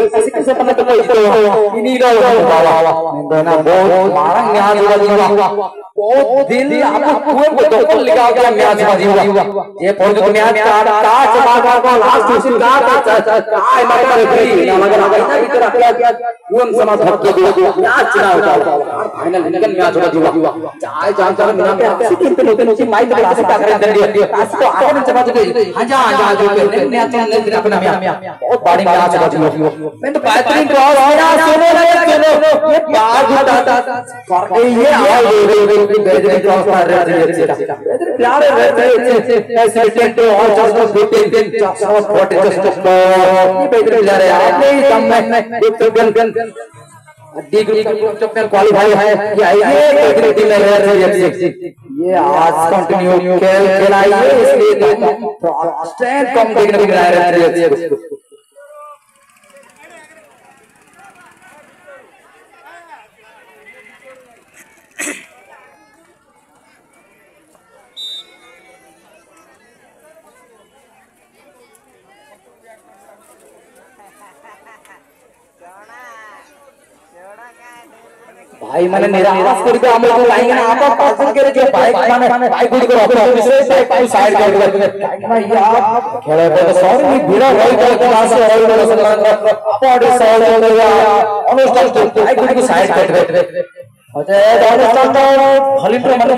ऐसे कैसे पता तो ini loh bahwa ना बहुत मारंग न्याज हुआ बहुत दिल आपको कुएं को तो लिखा गया न्याज हुआ ये फोन जो न्याज का चला को लास्ट उसी का काय मत रेफरी ना मगर ऐसा इधर क्या कुएं समाज हक के न्याज चला होता फाइनल निकल न्याज हुआ चाय जान कर मिला पे सिटी पे नोते नोते माइक बड़ा से कर दे इसको आगे में चला दे हां जो के न्याज ने दिन अपना बहुत बड़ी न्याज हुआ मैं तो बेहतरीन क्रॉस आया सुनो ये बात होता ये आवाज बेहतरीन क्रॉस मार रहे थे प्यारे रहते ऐसे टेंट और just 15 just what is just ये बेहतरीन प्लेयर है आपने ही कम में एक champion D group champion qualify है ये बेहतरीन टीम है ये आज कंटिन्यू खेलाइए इसलिए स्ट्रेंथ कम देखने को मिला रहे थे भाई मैंने निराश करके हम लोग लाएंगे ना आप पार्सल करे जो बाइक माने बाइक गुडी को अपने विशेष बाइक साइड कर भाई आप खेले तो सॉरी भीड़ होई तो क्लास से होई तो अपॉड सॉल्व हो गया अनुष्ठान बाइक गुडी को साइड कर दे अरे अनुष्ठान तो भली तो माने